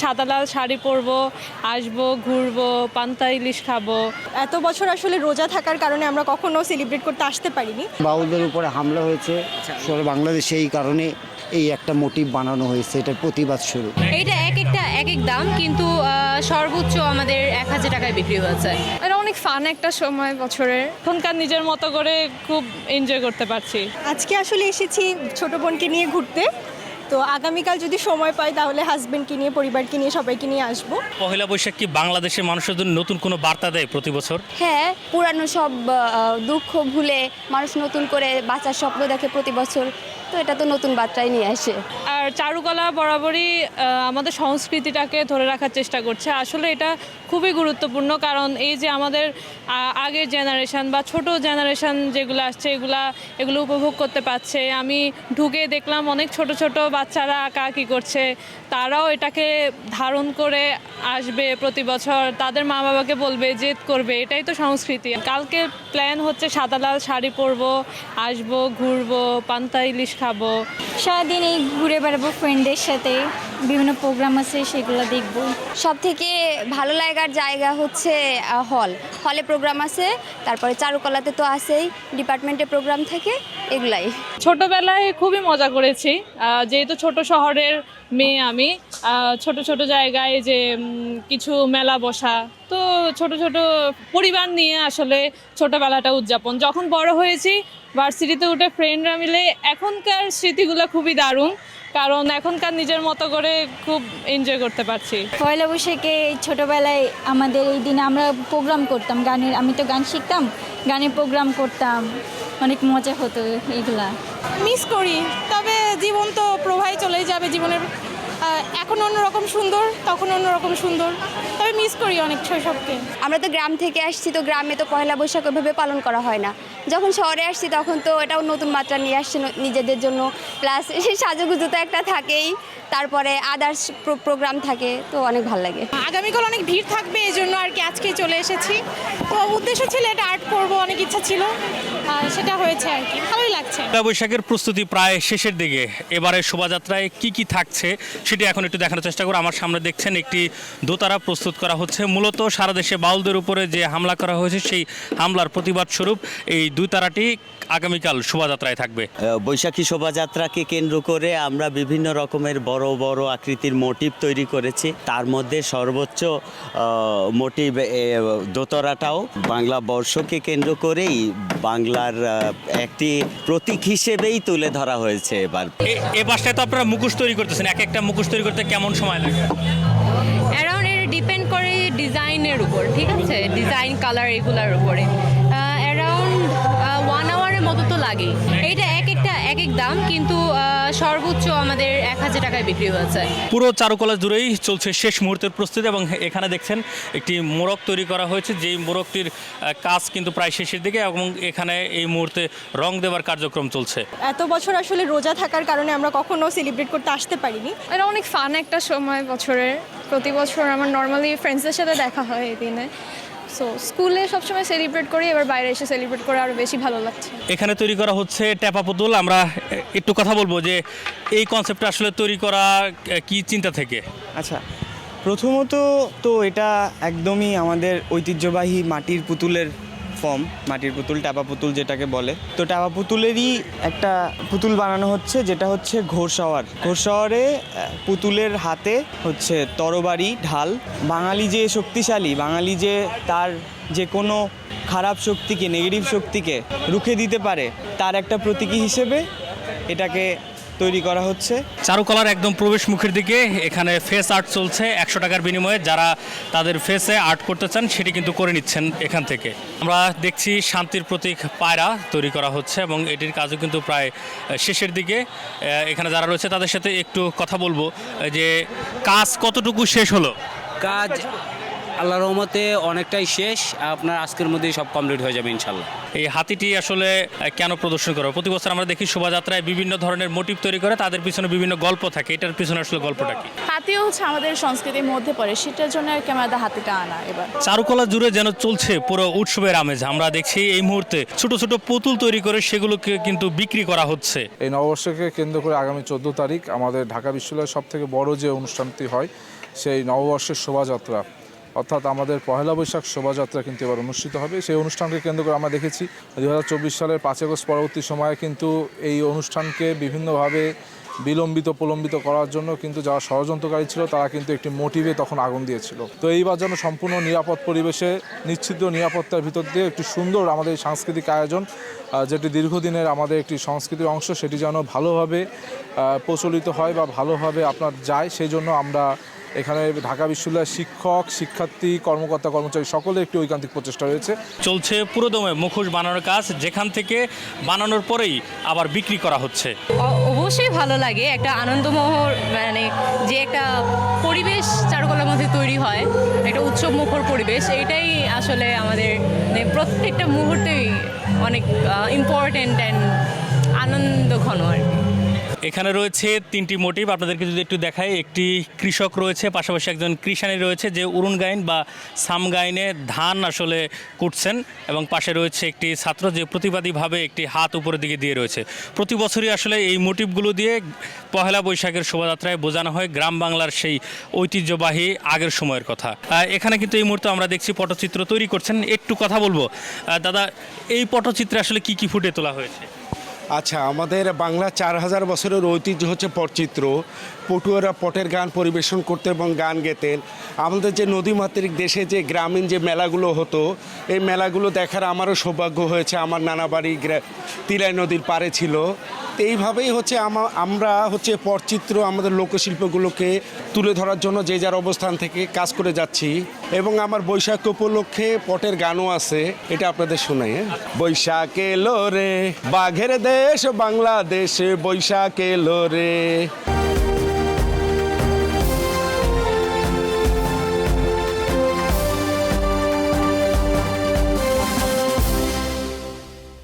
সাদা লাল শাড়ি পরবো, আসবো, ঘুরবো, পান্তা ইলিশ খাবো। এত বছর আসলে রোজা থাকার কারণে আমরা কখনো সেলিব্রেট করতে আসতে পারিনি। বাউলদের উপরে হামলা হয়েছে সারা বাংলাদেশে, এই কারণে এই একটা মোটিভ বানানো হয়েছে, এটার প্রতিবাদ স্বরূপ। এইটা এক এক দাম, কিন্তু সর্বোচ্চ আমাদের 1000 টাকায় বিক্রি হয়েছে। এটা অনেক ফান একটা সময় বছরের। এখনকার নিজের মতো করে খুব এনজয় করতে পারছি। আজকে আসলে এসেছি ছোট বোনকে নিয়ে ঘুরতে, তো আগামীকাল যদি সময় পাই তাহলে হাজবেন্ডকে নিয়ে, পরিবারকে নিয়ে, সবাইকে নিয়ে আসবো। পহেলা বৈশাখ কি বাংলাদেশের মানুষের জন্য নতুন কোনো বার্তা দেয় প্রতি বছর? হ্যাঁ, পুরানো সব দুঃখ ভুলে মানুষ নতুন করে বাঁচার স্বপ্ন দেখে প্রতি বছর, তো এটা তো নতুন বার্তাই নিয়ে আসে। আর চারুকলা বরাবরই আমাদের সংস্কৃতিটাকে ধরে রাখার চেষ্টা করছে। আসলে এটা খুবই গুরুত্বপূর্ণ, কারণ এই যে আমাদের আগের জেনারেশন বা ছোট জেনারেশন যেগুলো আসছে এগুলো উপভোগ করতে পারছে। আমি ঢুকে দেখলাম অনেক ছোট ছোট বাচ্চারা আঁকাআঁকি করছে, তারাও এটাকে ধারণ করে আসবে প্রতি বছর, তাদের মা বাবাকে বলবে, জেদ করবে। এটাই তো সংস্কৃতি। কালকে প্ল্যান হচ্ছে সাদা লাল শাড়ি পরবো, আসবো, ঘুরবো, পান্তা ইলিশ খাবো। সারাদিন এই ঘুরে বেড়াবো ফ্রেন্ডদের সাথে, বিভিন্ন প্রোগ্রাম আছে সেগুলো দেখবো। সব থেকে ভালো লাগার জায়গা হচ্ছে হলে প্রোগ্রাম আছে, তারপরে চারুকলাতে তো আছেই, ডিপার্টমেন্টে প্রোগ্রাম থাকে, এগুলাই। ছোটবেলায় খুবই মজা করেছি, যেহেতু ছোট শহরের মেয়ে আমি। ছোট ছোট জায়গায় যে কিছু মেলা বসা, তো ছোট ছোট পরিবার নিয়ে আসলে ছোটবেলাটা উদযাপন। যখন বড় হয়েছি, ভার্সিটিতে উঠে ফ্রেন্ডরা মিলে, এখনকার স্মৃতিগুলো খুবই দারুণ, কারণ এখনকার নিজের মতো করে খুব এনজয় করতে পারছি। পয়লা বৈশাখে ছোটোবেলায় আমাদের এই দিনে আমরা প্রোগ্রাম করতাম গানের, আমি তো গান শিখতাম, গানের প্রোগ্রাম করতাম, অনেক মজা হতো এগুলা। মিস করি, তবে জীবন তো প্রবাহে চলেই যাবে। জীবনের এখন অন্যরকম সুন্দর, তখন অন্যরকম সুন্দর, তবে মিস করি অনেক শৈশবকে। আমরা তো গ্রাম থেকে আসছি, তো গ্রামে তো পয়লা বৈশাখ ওইভাবে পালন করা হয় না। যখন শহরে আসছি তখন তো এটাও নতুন মাত্রা নিয়ে আসছে নিজেদের জন্য, প্লাস সাজুগুজু তো একটা থাকেই, তারপরে আদার্স প্রোগ্রাম থাকে, তো অনেক ভালো লাগে। আগামীকাল অনেক ভিড় থাকবে, এই জন্য আর কি আজকেই চলে এসেছি। তো উদ্দেশ্য ছিল এটা আর্ট করবো, অনেক ইচ্ছা ছিল, সেটা হয়েছে আর কি, ভালোই লাগছে। পহেলা বৈশাখের প্রস্তুতি প্রায় শেষের দিকে। এবারে শোভাযাত্রায় কি কি থাকছে সেটি এখন একটু দেখানোর চেষ্টা করব। আমার সামনে দেখছেন একটি দোতারা প্রস্তুত করা হচ্ছে। মূলত সারা দেশে বাউলদের উপরে যে হামলা করা হয়েছে, সেই হামলার প্রতিবাদ স্বরূপ এই দুই তারাটি আগামীকাল শোভাযাত্রায় থাকবে। বৈশাখী শোভাযাত্রাকে কেন্দ্র করে আমরা বিভিন্ন রকমের বড় বড় আকৃতির মোটিভ তৈরি করেছি। তার মধ্যে সর্বোচ্চ মোটিভ দোতরাটাও বাংলা বর্ষকে কেন্দ্র করেই বাংলার একটি প্রতীক হিসেবেই তুলে ধরা হয়েছে এবার। এ বাসায় তো আপনারা মুখোশ তৈরি করতেছেন, এক একটা মুখোশ তৈরি করতে কেমন সময় লাগে? অ্যারাউন্ড এর ডিপেন্ড করে ডিজাইনের উপর, ঠিক আছে, ডিজাইন কালার এগুলোর উপরে। অ্যারাউন্ড 1 আওয়ারের মতো তো লাগেই। এইটা এক এক দাম, কিন্তু সর্বোচ্চ আমাদের 1000 টাকায় বিক্রি হয়েছে। পুরো চারুকলা জুড়েই চলছে শেষ মুহূর্তের প্রস্তুতি, এবং এখানে দেখছেন একটি মোড়ক তৈরি করা হয়েছে, যেই মোড়কটির কাজ কিন্তু প্রায় শেষের দিকে, এবং এখানে এই মুহূর্তে রং দেওয়ার কার্যক্রম চলছে। এত বছর আসলে রোজা থাকার কারণে আমরা কখনো সেলিব্রেট করতে আসতে পারিনি। এটা অনেক ফান একটা সময় বছরের। প্রতি বছর আমার নর্মালি ফ্রেন্ডসদের সাথে দেখা হয় এই দিনে। সো স্কুলে সবসময় সেলিব্রেট করি, এবার বাইরে এসে সেলিব্রেট করে আরও বেশি ভালো লাগছে। এখানে তৈরি করা হচ্ছে ট্যাপা পুতুল। আমরা একটু কথা বলবো যে এই কনসেপ্টটা আসলে তৈরি করা কি চিন্তা থেকে? আচ্ছা, প্রথমত তো এটা একদমই আমাদের ঐতিহ্যবাহী মাটির পুতুলের ফর্ম, মাটির পুতুল, ট্যাপা পুতুল যেটাকে বলে। তো ট্যাপা পুতুলেরই একটা পুতুল বানানো হচ্ছে, যেটা হচ্ছে ঘোড়সওয়ার। ঘোড়সওয়ারে পুতুলের হাতে হচ্ছে তরবারি, ঢাল। বাঙালি যে শক্তিশালী, বাঙালি যে তার যে কোনো খারাপ শক্তিকে, নেগেটিভ শক্তিকে রুখে দিতে পারে, তার একটা প্রতীকী হিসেবে এটাকে তৈরি করা হচ্ছে। চারুকলার একদম প্রবেশ মুখের দিকে এখানে ফেস আর্ট চলছে 100 টাকার বিনিময়ে। যারা তাদের ফেসে আর্ট করতে চান সেটি কিন্তু করে নিচ্ছেন এখান থেকে। আমরা দেখছি শান্তির প্রতীক পায়রা তৈরি করা হচ্ছে, এবং এটির কাজও কিন্তু প্রায় শেষের দিকে। এখানে যারা রয়েছে তাদের সাথে একটু কথা বলবো যে কাজ কতটুকু শেষ হলো। কাজ আল্লাহর রহমতে অনেকটাই শেষ, আপনার আজকের মধ্যেই সব কমপ্লিট হয়ে যাবে ইনশাল্লাহ। এই হাতিটি আসলে কেন প্রদর্শন করা? প্রতি বছর আমরা দেখি শোভাযাত্রায় বিভিন্ন ধরনের মোটিভ তৈরি করে, তাদের পিছনে বিভিন্ন গল্প থাকে। এটার পিছনে আসলে গল্পটা কি? হাতিও হচ্ছে আমাদের সংস্কৃতির মধ্যে পড়ে, সেটার জন্য আর কি আমাদের হাতিটা আনা। এবার চারুকলা জুড়ে যেন চলছে পুরো উৎসবের আমেজ। আমরা দেখছি এই মুহূর্তে ছোট ছোট পুতুল তৈরি করে সেগুলোকে কিন্তু বিক্রি করা হচ্ছে। এই নববর্ষকে কেন্দ্র করে আগামী 14 তারিখ আমাদের ঢাকা বিশ্ববিদ্যালয়ের সব থেকে বড় যে অনুষ্ঠানটি হয়, সেই নববর্ষের শোভাযাত্রা, অর্থাৎ আমাদের পহেলা বৈশাখ শোভাযাত্রা কিন্তু এবার অনুষ্ঠিত হবে। সেই অনুষ্ঠানকে কেন্দ্র করে আমরা দেখেছি 2024 সালের 5 আগস্ট পরবর্তী সময়ে কিন্তু এই অনুষ্ঠানকে বিভিন্নভাবে বিলম্বিত প্রলম্বিত করার জন্য কিন্তু যারা ষড়যন্ত্রকারী ছিল তারা কিন্তু একটি মোটিভে তখন আগুন দিয়েছিল। তো এইবার যেন সম্পূর্ণ নিরাপদ পরিবেশে নিশ্চিত নিরাপত্তার ভিতর দিয়ে একটি সুন্দর আমাদের এই সাংস্কৃতিক আয়োজন, যেটি দীর্ঘদিনের আমাদের একটি সংস্কৃতির অংশ, সেটি যেন ভালোভাবে প্রচলিত হয় বা ভালোভাবে আপনার যায়, সেই জন্য আমরা এখানে ঢাকা বিশ্ববিদ্যালয়ের শিক্ষক, শিক্ষার্থী, কর্মকর্তা, কর্মচারী সকলের একটি ঐকান্তিক প্রচেষ্টা রয়েছে। চলছে পুরোদমে মুখোশ বানানোর কাজ, যেখান থেকে বানানোর পরেই আবার বিক্রি করা হচ্ছে। অবশ্যই ভালো লাগে, একটা আনন্দমোহর মানে যে একটা পরিবেশ চারুকলার মধ্যে তৈরি হয়, একটা উৎসব মুখর পরিবেশ, এইটাই আসলে আমাদের প্রত্যেকটা মুহূর্তেই অনেক ইম্পর্ট্যান্ট অ্যান্ড আনন্দঘন আর কি। এখানে রয়েছে 3টি মোটিভ, আপনাদেরকে যদি একটু দেখাই। একটি কৃষক রয়েছে, পাশাপাশি একজন কৃষানি রয়েছে যে উরুন গাইন বা সাম গাইনে ধান আসলে কুটছেন, এবং পাশে রয়েছে একটি ছাত্র যে প্রতিবাদীভাবে একটি হাত উপরের দিকে দিয়ে রয়েছে। প্রতি বছরই আসলে এই মোটিভগুলো দিয়ে পহেলা বৈশাখের শোভাযাত্রায় বোঝানো হয় গ্রাম বাংলার সেই ঐতিহ্যবাহী আগের সময়ের কথা। এখানে কিন্তু এই মুহূর্তে আমরা দেখছি পটচিত্র তৈরি করছেন। একটু কথা বলবো দাদা, এই পটচিত্রে আসলে কি কি ফুটে তোলা হয়েছে? আচ্ছা, আমাদের বাংলা 4000 বছরের ঐতিহ্য হচ্ছে পটচিত্র। পটুয়ারা পটের গান পরিবেশন করতে এবং গান গেতেন। আমাদের যে নদীমাতৃক দেশে যে গ্রামীণ যে মেলাগুলো হতো, এই মেলাগুলো দেখার আমারও সৌভাগ্য হয়েছে। আমার নানা বাড়ি তিলাই নদীর পাড়ে ছিল। তো এইভাবেই হচ্ছে আমরা হচ্ছে পটচিত্র আমাদের লোকশিল্পগুলোকে তুলে ধরার জন্য যে যার অবস্থান থেকে কাজ করে যাচ্ছি। এবং আমার বৈশাখ উপলক্ষে পটের গানও আছে, এটা আপনাদের শোনাই। বৈশাখ এলো রে, বাঘের দেশ বাংলাদেশ, বৈশাখ এলো রে।